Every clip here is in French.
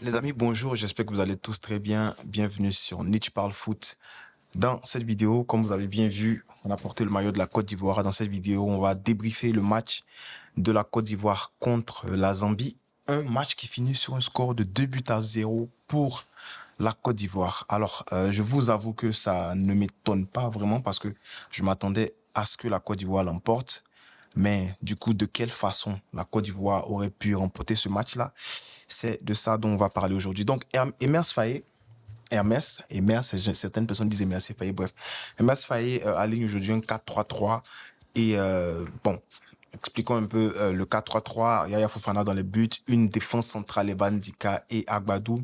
Les amis, bonjour, j'espère que vous allez tous très bien. Bienvenue sur Niche Parle Foot. Dans cette vidéo, comme vous avez bien vu, on a porté le maillot de la Côte d'Ivoire. Dans cette vidéo, on va débriefer le match de la Côte d'Ivoire contre la Zambie. Un match qui finit sur un score de 2-0 pour la Côte d'Ivoire. Alors, je vous avoue que ça ne m'étonne pas vraiment parce que je m'attendais à ce que la Côte d'Ivoire l'emporte. Mais du coup, de quelle façon la Côte d'Ivoire aurait pu remporter ce match-là? C'est de ça dont on va parler aujourd'hui. Donc, Emers Faé, certaines personnes disent Emers Faé, bref. Emers Faé aligne aujourd'hui un 4-3-3 et bon, expliquons un peu le 4-3-3. Yaya Fofana dans les buts, une défense centrale, Evan Dika et Agbadou.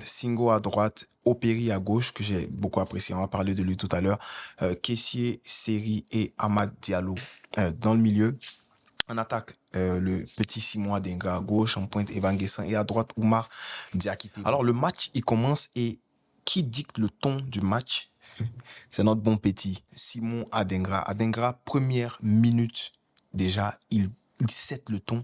Singo à droite, Operi à gauche, que j'ai beaucoup apprécié, on va parler de lui tout à l'heure. Kessié, Seri et Amad Diallo dans le milieu. En attaque, le petit Simon Adenga à gauche, en pointe Evan Guessant et à droite Oumar Diakité. Alors le match, il commence et qui dicte le ton du match? C'est notre bon petit Simon Adenga. Adenga, première minute, déjà, il set le ton.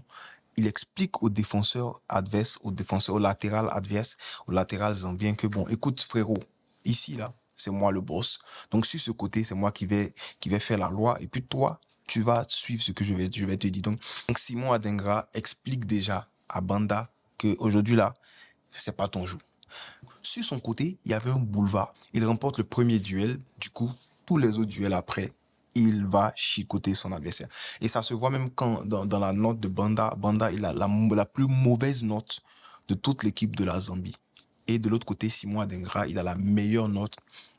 Il explique aux défenseurs adverses, au latéral adverse, au latéral zambien que bon, écoute frérot, ici là, c'est moi le boss. Donc sur ce côté, c'est moi qui vais faire la loi. Et puis toi, tu vas suivre ce que je vais te dire. Donc Simon Adengra explique déjà à Banda que aujourd'hui là, c'est pas ton jour. Sur son côté, il y avait un boulevard. Il remporte le premier duel. Du coup, tous les autres duels après, il va chicoter son adversaire. Et ça se voit même quand, dans la note de Banda, il a la plus mauvaise note de toute l'équipe de la Zambie. Et de l'autre côté, Simon Adengra, il a la meilleure note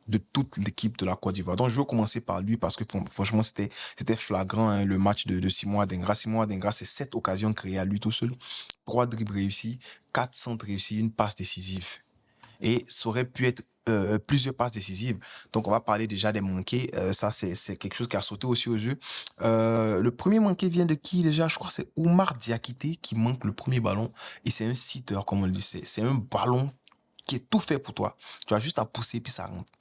de toute l'équipe de la Côte d'Ivoire. Donc, je veux commencer par lui parce que franchement, c'était flagrant, hein, le match de Simon Adengra. Simon Adengra, c'est 7 occasions créées à lui tout seul, 3 dribbles réussis, 4 centres réussis, une passe décisive. Et ça aurait pu être plusieurs passes décisives. Donc, on va parler déjà des manqués. Ça, c'est quelque chose qui a sauté aussi aux yeux. Le premier manqué vient de qui déjà? Je crois que c'est Oumar Diakité qui manque le premier ballon. Et c'est un sitter, comme on le dit. C'est un ballon qui est tout fait pour toi. Tu as juste à pousser puis ça rentre.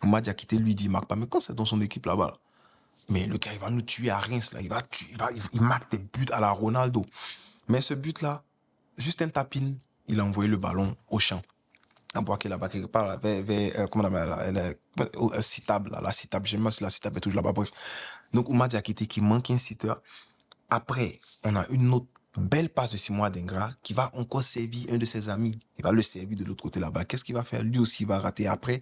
Oumar Diakité lui dit, il marque pas. Mais quand c'est dans son équipe là-bas, mais le gars, il va nous tuer à Reims. Là. Il marque des buts à la Ronaldo. Mais ce but-là, juste un tapin, il a envoyé le ballon au champ. Un bois qui est là-bas quelque part, comment on appelle, la citable, la citable, je sais pas si la citable est toujours là-bas, bref. Donc, Oumar Diakité qui manque un sitter. Après, on a une autre belle passe de Simon Adengra qui va encore servir un de ses amis. Il va le servir de l'autre côté là-bas. Qu'est-ce qu'il va faire? Lui aussi, il va rater. Après,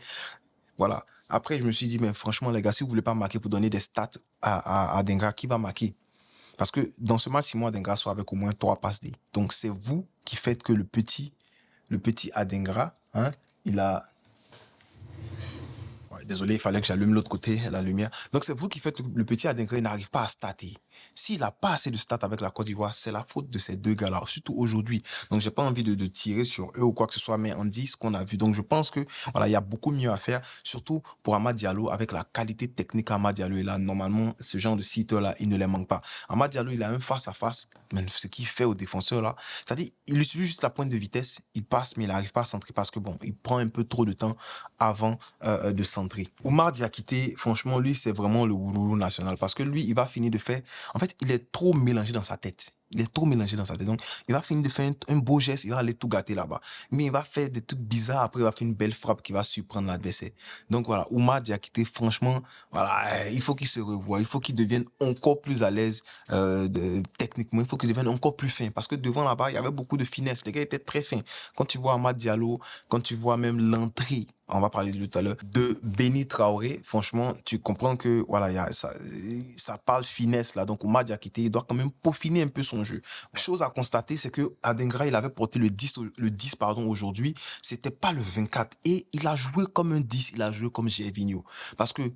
voilà. Après, je me suis dit, mais franchement, les gars, si vous voulez pas marquer pour donner des stats à Adengra, qui va marquer? Parce que dans ce match, Simon Adengra soit avec au moins 3 passes D. Donc, c'est vous qui faites que le petit Adengra, hein, il a... Ouais, désolé, il fallait que j'allume l'autre côté, la lumière. Donc, c'est vous qui faites le petit Adengra, il n'arrive pas à stater. S'il n'a pas assez de stats avec la Côte d'Ivoire, c'est la faute de ces deux gars-là, surtout aujourd'hui. Donc, j'ai pas envie de tirer sur eux ou quoi que ce soit, mais on dit ce qu'on a vu. Donc, je pense que, voilà, il y a beaucoup mieux à faire, surtout pour Amad Diallo, avec la qualité technique Amad Diallo. Et là, normalement, ce genre de sitter-là, il ne les manque pas. Amad Diallo, il a un face-à-face, mais ce qu'il fait aux défenseurs, là, c'est-à-dire, il utilise juste la pointe de vitesse, il passe, mais il n'arrive pas à centrer parce que, bon, il prend un peu trop de temps avant de centrer. Oumar Diakité, franchement, lui, c'est vraiment le Wouloulou national parce que lui, il va finir de faire... En fait, il est trop mélangé dans sa tête. Il est trop mélangé dans sa tête. Donc, il va finir de faire un beau geste, il va aller tout gâter là-bas. Mais il va faire des trucs bizarres, après il va faire une belle frappe qui va surprendre l'adversaire. Donc voilà, Oumar Diakité, franchement, voilà, il faut qu'il se revoie, il faut qu'il devienne encore plus à l'aise techniquement, il faut qu'il devienne encore plus fin. Parce que devant là-bas, il y avait beaucoup de finesse. Les gars étaient très fins. Quand tu vois Amad Diallo, quand tu vois même l'entrée, on va parler de tout à l'heure, de Béni Traoré, franchement, tu comprends que voilà, ça parle finesse là. Donc Oumar Diakité, il doit quand même peaufiner un peu son jeu. Chose à constater, c'est que Adengra, il avait porté le 10 pardon, aujourd'hui. C'était pas le 24. Et il a joué comme un 10, il a joué comme Gervinho. Parce que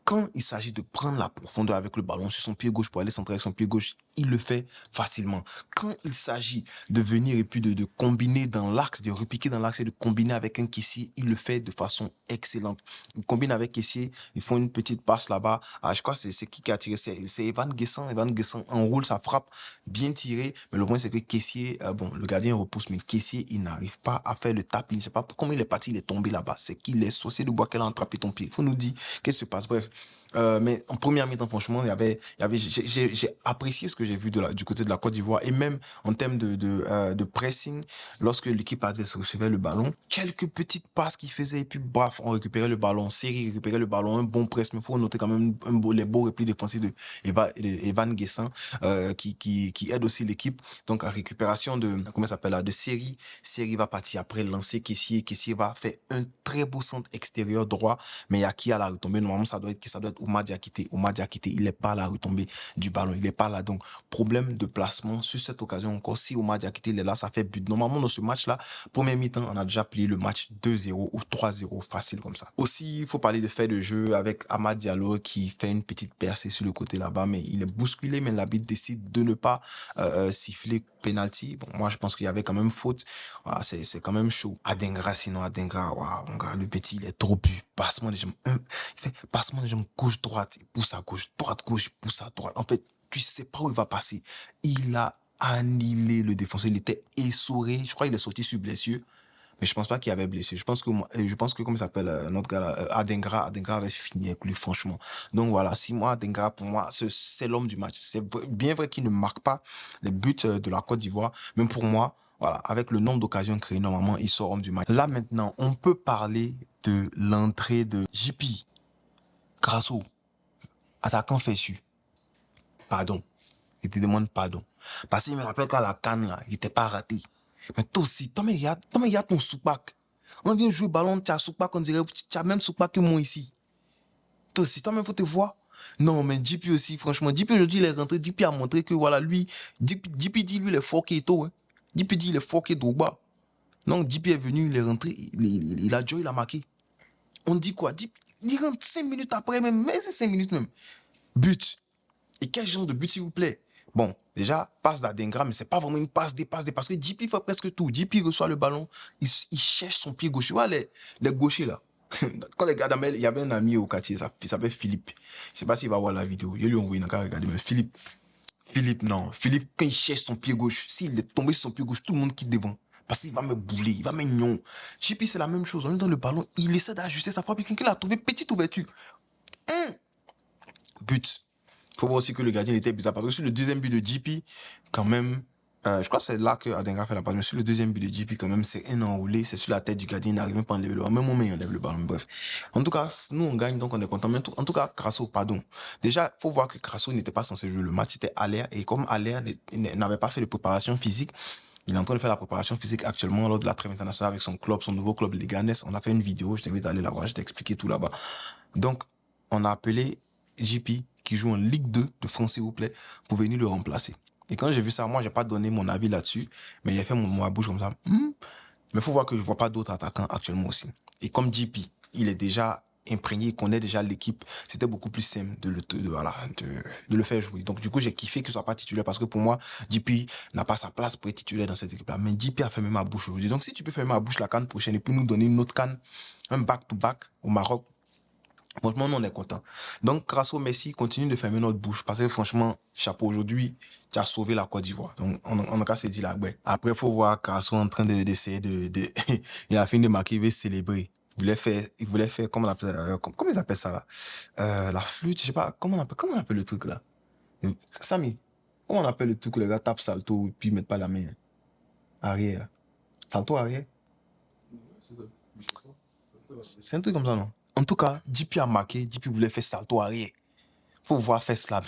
quand il s'agit de prendre la profondeur avec le ballon sur son pied gauche pour aller centrer avec son pied gauche, il le fait facilement. Quand il s'agit de venir et puis de combiner dans l'axe, de repiquer dans l'axe et de combiner avec un caissier, il le fait de façon excellente. Il combine avec caissier, ils font une petite passe là-bas. Ah, je crois que c'est qui a tiré? C'est Evan Guessant. Evan Guessant enroule sa frappe, bien tirée. Mais le point, c'est que caissier, bon, le gardien repousse, mais caissier, il n'arrive pas à faire le tap. Il ne sait pas comment il est parti, il est tombé là-bas. C'est qu'il est saucé de bois qu'elle a attrapé ton pied. Il faut nous dire qu'est-ce qui se passe. Bref. Mais en première mi-temps, franchement, j'ai apprécié ce que j'ai vu du côté de la Côte d'Ivoire, et même en termes de pressing, lorsque l'équipe adverse recevait le ballon, quelques petites passes qu'ils faisaient, et puis bref, on récupérait le ballon, série récupérait le ballon, un bon press, mais il faut noter quand même les beaux replis défensifs de Evan Guessant, qui aide aussi l'équipe. Donc, à récupération comment ça s'appelle là, de série va partir après lancer Kessié va faire un très beau centre extérieur droit, mais il y a qui à la retombée? Normalement, ça doit être Oumar Diakité. Il est pas à la retombée du ballon, il est pas là. Donc, problème de placement sur cette occasion encore. Si Oumar Diakité il est là, ça fait but. Normalement, dans ce match-là, premier mi-temps, on a déjà plié le match 2-0 ou 3-0 facile comme ça. Aussi, il faut parler de fait de jeu avec Amad Diallo qui fait une petite percée sur le côté là-bas, mais il est bousculé, mais l'arbitre décide de ne pas siffler penalty. Bon, moi, je pense qu'il y avait quand même faute. Voilà, c'est quand même chaud. Adengra, waouh, mon gars, le petit, il est trop pu. Passement des jambes, il fait passement des jambes gauche-droite, il pousse à gauche, droite-gauche, il pousse à droite. En fait, tu sais pas où il va passer. Il a annihilé le défenseur, il était essoré. Je crois qu'il est sorti sur blessure. Mais je pense pas qu'il avait blessé. Je pense que comment il s'appelle, notre gars là, Adengra avait fini avec lui, franchement. Donc voilà, 6 mois, Adengra, pour moi, c'est l'homme du match. C'est bien vrai qu'il ne marque pas les buts de la Côte d'Ivoire, mais pour moi, voilà, avec le nombre d'occasions créées, normalement, il sort homme du match. Là, maintenant, on peut parler de l'entrée de JP Grasso, attaquant fessu. Pardon. Il te demande pardon. Parce qu'il me rappelle qu'à la CAN, là, il était pas raté. Mais toi aussi, toi, mais regarde ton soupak. On vient jouer ballon, tu as soupak, on dirait, tu as même soupak que moi ici. Toi aussi, toi, mais faut te voir. Non, mais JP aussi, franchement, JP aujourd'hui, il est rentré, JP a montré que, voilà, lui, JP dit, lui, il est fort qui est tôt, hein. JP dit, il est fort qui est Drogba. Donc, JP est venu, il est rentré, il a joué, il a marqué. On dit quoi? Il rentre 5 minutes après même, mais c'est 5 minutes même. But. Et quel genre de but, s'il vous plaît? Bon, déjà, passe d'Adengra, mais c'est pas vraiment une passe parce que JP fait presque tout. JP reçoit le ballon, il cherche son pied gauche. Tu vois, les gauchers, là. Quand les gars d'Amel, il y avait un ami au quartier, il s'appelle Philippe. Je sais pas s'il va voir la vidéo. Je lui ai envoyé, regarder, mais Philippe, non. Philippe, quand il cherche son pied gauche, s'il est tombé sur son pied gauche, tout le monde quitte devant. Parce qu'il va me bouler, il va me gnon. JP, c'est la même chose. On est dans le ballon, il essaie d'ajuster sa frappe, quelqu'un l'a trouvé, petite ouverture. But. Faut voir aussi que le gardien était bizarre. Parce que sur le deuxième but de JP, quand même, je crois que c'est là que Adenga fait la passe. Mais sur le deuxième but de JP, quand même, c'est un enroulé. C'est sur la tête du gardien. Il n'arrive même pas à enlever le ballon. Même moment, il enlève le ballon. Bref. En tout cas, nous, on gagne, donc on est content. Mais en tout cas, Crasso, pardon. Déjà, faut voir que Crasso n'était pas censé jouer le match. C'était Aller. Et comme Aller n'avait pas fait de préparation physique, il est en train de faire la préparation physique actuellement lors de la trêve internationale avec son club, son nouveau club, les Ganes. On a fait une vidéo. Je t'invite à aller la voir. Je t'ai expliqué tout là-bas. Donc, on a appelé JP, qui joue en Ligue 2 de France, s'il vous plaît, pour venir le remplacer. Et quand j'ai vu ça, moi, j'ai pas donné mon avis là-dessus, mais j'ai fait mon mot à bouche comme ça. Mais faut voir que je vois pas d'autres attaquants actuellement aussi. Et comme JP, il est déjà imprégné, il connaît déjà l'équipe, c'était beaucoup plus simple de le faire jouer. Donc, du coup, j'ai kiffé qu'il soit pas titulaire parce que pour moi, JP n'a pas sa place pour être titulaire dans cette équipe-là. Mais JP a fermé ma bouche aujourd'hui. Donc, si tu peux fermer ma bouche la CAN prochaine et puis nous donner une autre CAN, un back-to-back au Maroc, franchement, nous, on est content. Donc, grâce au Messi, continue de fermer notre bouche. Parce que franchement, chapeau, aujourd'hui, tu as sauvé la Côte d'Ivoire. Donc, on a qu'à se dire là, ouais. Après, faut voir Crasso en train d'essayer il a fini de marquer, il veut célébrer. Il voulait faire, comment on appelle, comment ils appellent ça, là? La flûte, je sais pas, comment on appelle le truc, là? Samy, comment on appelle le truc où les gars tapent salto et puis ils mettent pas la main? Arrière. Salto arrière? C'est un truc comme ça, non? En tout cas, JP a marqué, JP voulait faire salto arrière. Faut voir faire slam.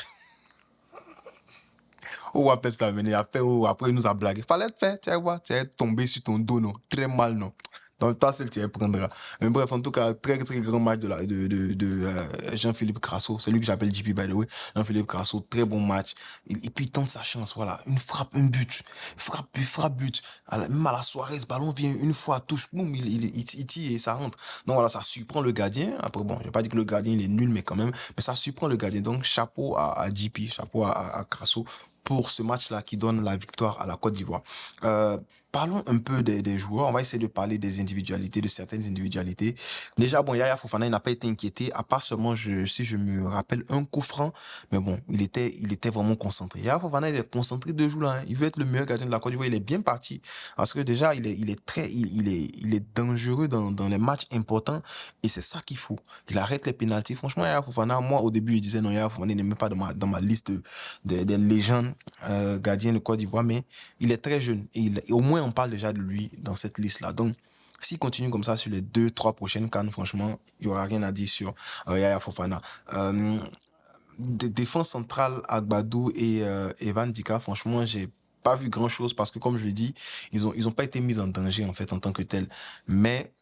Ou après ça venir après il nous a blagué. Fallait le faire, tu sais quoi, tu es tombé sur ton dos, non? Très mal, non? Donc, toi, c'est le tien prendra. Mais bref, en tout cas, très, très grand match de Jean-Philippe Crasso. C'est lui que j'appelle JP, by the way. Jean-Philippe Crasso, très bon match. Et puis, il tente sa chance, voilà. Une frappe, un but. Frappe, but. Même à la soirée, ce ballon vient une fois, touche, boum, il tire et ça rentre. Donc voilà, ça surprend le gardien. Après, bon, je vais pas dire que le gardien, il est nul, mais quand même, mais ça surprend le gardien. Donc, chapeau à JP, chapeau à Crasso pour ce match-là qui donne la victoire à la Côte d'Ivoire. parlons un peu des joueurs. On va essayer de parler des individualités, de certaines individualités. Déjà, bon, Yaya Fofana, il n'a pas été inquiété, à part seulement, si je me rappelle, un coup franc. Mais bon, il était vraiment concentré. Yaya Fofana, il est concentré de jouer là, hein. Il veut être le meilleur gardien de la Côte d'Ivoire. Il est bien parti. Parce que déjà, il est dangereux dans les matchs importants. Et c'est ça qu'il faut. Il arrête les pénaltys. Franchement, Yaya Fofana, moi, au début, il disait non, Yaya Fofana, il n'est même pas dans ma liste des légendes, gardiens de Côte d'Ivoire, mais il est très jeune. Et au moins, on parle déjà de lui dans cette liste-là. Donc, s'il continue comme ça sur les 2, 3 prochaines CAN, franchement, il n'y aura rien à dire sur Yaya Fofana. Des défenses centrales, Agbadou et Evan Dika, franchement, j'ai pas vu grand chose parce que, comme je l'ai dit, ils ont pas été mis en danger, en fait, en tant que tel. Mais,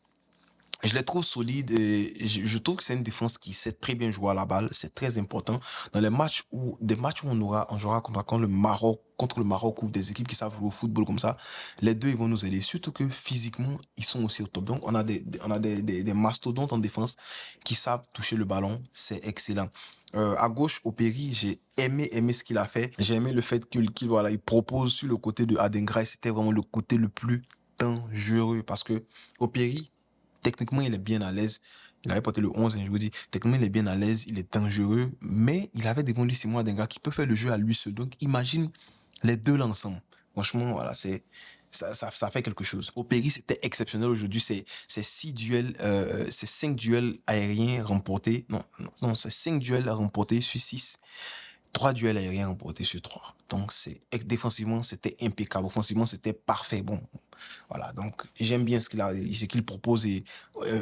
je les trouve solides et je trouve que c'est une défense qui sait très bien jouer à la balle. C'est très important. Dans des matchs où on jouera contre le Maroc ou des équipes qui savent jouer au football comme ça, les deux, ils vont nous aider. Surtout que physiquement, ils sont aussi au top. Donc, on a des mastodontes en défense qui savent toucher le ballon. C'est excellent. À gauche, Opéry, j'ai aimé ce qu'il a fait. J'ai aimé le fait qu'il il propose sur le côté de Adengra. C'était vraiment le côté le plus dangereux parce que Opéry, techniquement, il est bien à l'aise. Il avait porté le 11, et je vous dis, techniquement, il est bien à l'aise, il est dangereux, mais il avait devant lui Simon Adenga qui peut faire le jeu à lui seul. Donc, imagine les deux là ensemble. Franchement, voilà, ça fait quelque chose. Au Péry, c'était exceptionnel aujourd'hui. C'est 5 duels aériens remportés. Non, c'est 5 duels remportés sur 6. 3 duels aériens remportés sur 3. Donc, défensivement, c'était impeccable. Offensivement, c'était parfait. Bon, voilà. Donc, j'aime bien ce qu'il propose et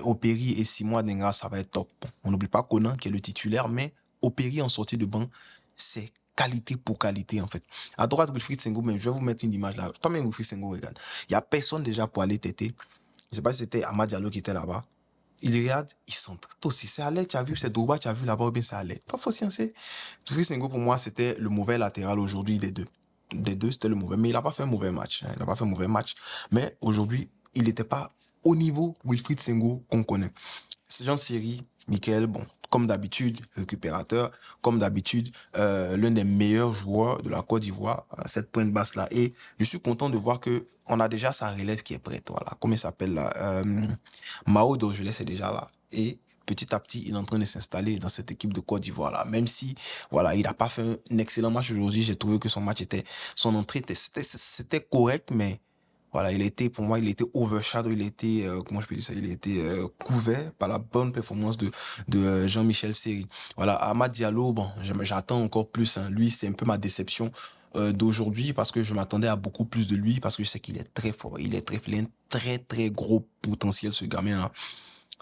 Opéry et Simon Adenga, ça va être top. Bon, on n'oublie pas Conan qui est le titulaire, mais Opéry en sortie de banc, c'est qualité pour qualité, en fait. À droite, Wilfried Senghor, mais je vais vous mettre une image là. Toi-même, Wilfried Senghor, regarde. Il y a personne déjà pour aller têter. Je sais pas si c'était Amad Diallo qui était là-bas. Il regarde, il centre. Toi aussi, c'est Allais, tu as vu, c'est Drogba, tu as vu là-bas, ou bien c'est Allais. Toi, faut sciencer. Wilfried Senghor, pour moi, c'était le mauvais latéral aujourd'hui des deux. Des deux, c'était le mauvais. Mais il n'a pas fait un mauvais match. Hein. Il n'a pas fait un mauvais match. Mais aujourd'hui, il n'était pas au niveau Wilfried Senghor qu'on connaît. C'est Jean-Thierry, Michael, bon, comme d'habitude, récupérateur, comme d'habitude, l'un des meilleurs joueurs de la Côte d'Ivoire, à cette pointe basse-là. Et je suis content de voir que on a déjà sa relève qui est prête, voilà. Comment il s'appelle là? Mao Dorgelès est déjà là. Et petit à petit, il est en train de s'installer dans cette équipe de Côte d'Ivoire là. Même si, voilà, il n'a pas fait un excellent match aujourd'hui, j'ai trouvé que son entrée c'était correct, mais voilà, pour moi, il était overshadow, comment je peux dire ça, il était couvert par la bonne performance de Jean-Michel Seri. Voilà, Amad Diallo, bon, j'attends encore plus, hein. Lui, c'est un peu ma déception d'aujourd'hui parce que je m'attendais à beaucoup plus de lui parce que je sais qu'il est très fort, il a un très très gros potentiel ce gamin là.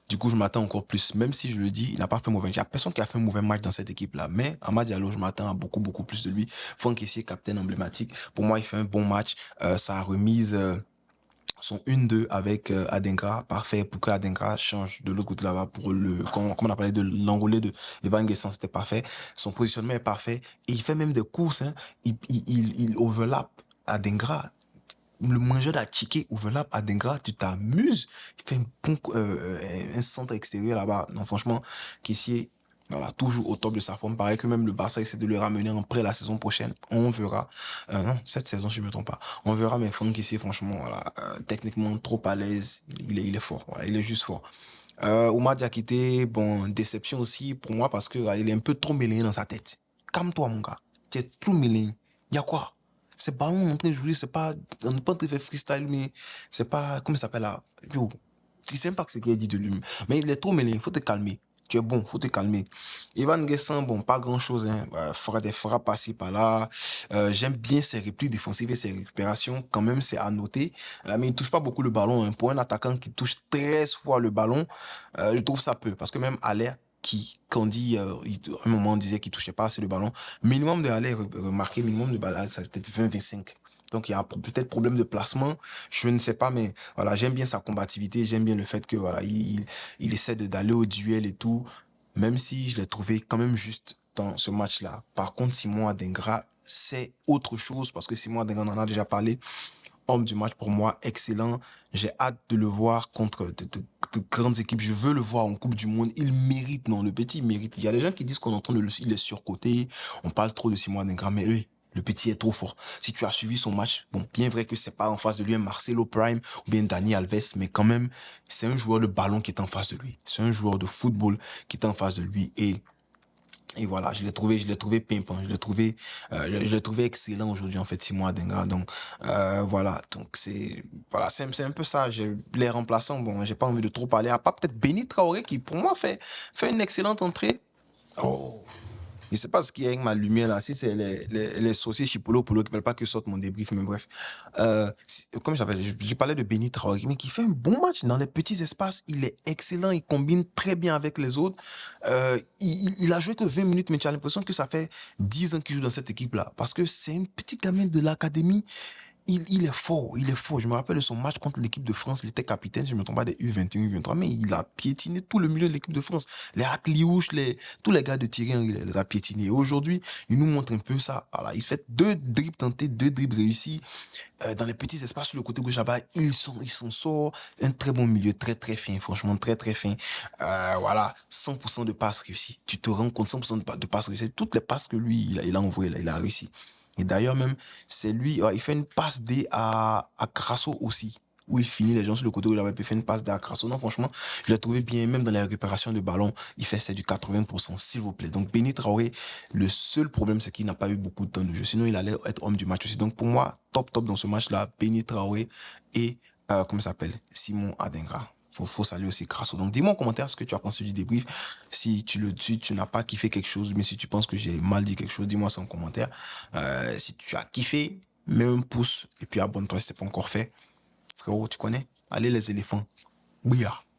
Du coup, je m'attends encore plus. Même si je le dis, il n'a pas fait mauvais match. Il n'y a personne qui a fait un mauvais match dans cette équipe-là. Mais Amad Diallo, je m'attends à beaucoup, beaucoup plus de lui. Franck Kessié, capitaine emblématique. Pour moi, il fait un bon match. Sa remise, son 1-2 avec Adengra, parfait pour que Adengra change de l'autre côté là-bas pour comme on a parlé de l'enroulé de Evan Guessant, c'était parfait. Son positionnement est parfait. Et il fait même des courses, hein. Il overlap Adengra. Le mangeur d'Atchiké overlap Adengra, tu t'amuses. Il fait un centre extérieur là-bas. Non, franchement, Kessié, voilà, toujours au top de sa forme. Pareil que même le Barça essaie de le ramener en prêt la saison prochaine. On verra. Non, cette saison, si je me trompe pas. On verra, mais Franck Kessié, franchement, voilà, techniquement trop à l'aise. Il est fort. Voilà, il est juste fort. Oumar Diakité, bon, déception aussi pour moi parce que il est un peu trop mêlé dans sa tête. Calme-toi, mon gars. Tu es trop mêlé. Il y a quoi? C'est pas on en train de jouer, c'est pas, on n'est pas en train de faire freestyle, mais c'est pas, comment ça s'appelle là? Yo, tu sais pas ce qu'il a dit de lui. Mais il est trop mêlé, faut te calmer. Tu es bon, faut te calmer. Evan Guessant, bon, pas grand chose, hein. Fera des frappes par-ci, par-là. J'aime bien ses répliques défensives et ses récupérations. Quand même, c'est à noter. Mais il touche pas beaucoup le ballon, hein. Pour un attaquant qui touche 13 fois le ballon, je trouve ça peu. Parce que même Allaire, quand dit, à un moment, on disait qu'il touchait pas assez le ballon. Minimum de Allaire, remarqué, minimum de ballon, ça peut être 20-25. Donc, il y a peut-être problème de placement. Je ne sais pas, mais voilà, j'aime bien sa combativité. J'aime bien le fait que, voilà, il essaie d'aller au duel et tout. Même si je l'ai trouvé quand même juste dans ce match-là. Par contre, Simon Adengra, c'est autre chose parce que Simon Adengra, on en a déjà parlé. Homme du match pour moi, excellent. J'ai hâte de le voir contre de grandes équipes. Je veux le voir en Coupe du Monde. Il mérite, non, le petit, il mérite. Il y a des gens qui disent il est surcoté. On parle trop de Simon Adengra, mais lui, Le petit est trop fort. Si tu as suivi son match, bon, bien vrai que c'est pas en face de lui un Marcelo Prime ou bien Dani Alves, mais quand même, c'est un joueur de ballon qui est en face de lui. C'est un joueur de football qui est en face de lui et voilà, je l'ai trouvé pimpant, je l'ai trouvé excellent aujourd'hui en fait, Simon Adingra. Donc voilà, donc c'est un peu ça. Les remplaçants, bon, j'ai pas envie de trop parler. À part peut-être Béni Traoré qui pour moi fait une excellente entrée. Oh. Je sais pas ce qu'il y a avec ma lumière là, si c'est les saucisses Chipolo Polo qui veulent pas que sorte mon débrief, mais bref. Comme j'appelle, je parlais de Béni Traoré, mais qui fait un bon match dans les petits espaces, il est excellent, il combine très bien avec les autres. Il a joué que 20 minutes, mais tu as l'impression que ça fait 10 ans qu'il joue dans cette équipe-là, parce que c'est un petit gamin de l'académie. Il est fort, il est fort. Je me rappelle de son match contre l'équipe de France, il était capitaine, je me trompe pas, des U21, U23, mais il a piétiné tout le milieu de l'équipe de France. Les Hakliouche, tous les gars de Thierry Henry, il les a piétinés. Aujourd'hui, il nous montre un peu ça. Voilà, il fait 2 dribbles tentés, 2 dribbles réussis. Dans les petits espaces sur le côté gauche là-bas, il s'en sort. Un très bon milieu, très très fin, franchement, très très fin. Voilà, 100% de passes réussies. Tu te rends compte, 100% de passes réussies. Toutes les passes que lui, il a envoyées, là, il a réussi. Et d'ailleurs même, c'est lui, il fait une passe D à Crasso aussi, où il finit les gens sur le côté où il avait pu faire une passe D à Crasso. Non, franchement, je l'ai trouvé bien, même dans la récupération de ballon, il fait c'est du 80%, s'il vous plaît. Donc Béni Traoré, le seul problème, c'est qu'il n'a pas eu beaucoup de temps de jeu. Sinon, il allait être homme du match aussi. Donc pour moi, top dans ce match-là, Béni Traoré et, comment ça s'appelle, Simon Adingra. Faut saluer aussi Crasso. Donc, dis-moi en commentaire ce que tu as pensé du débrief. Si tu n'as pas kiffé quelque chose, mais si tu penses que j'ai mal dit quelque chose, dis-moi ça en commentaire. Si tu as kiffé, mets un pouce et puis abonne-toi si ce n'est pas encore fait. Frérot, tu connais? Allez les éléphants. Bouillard.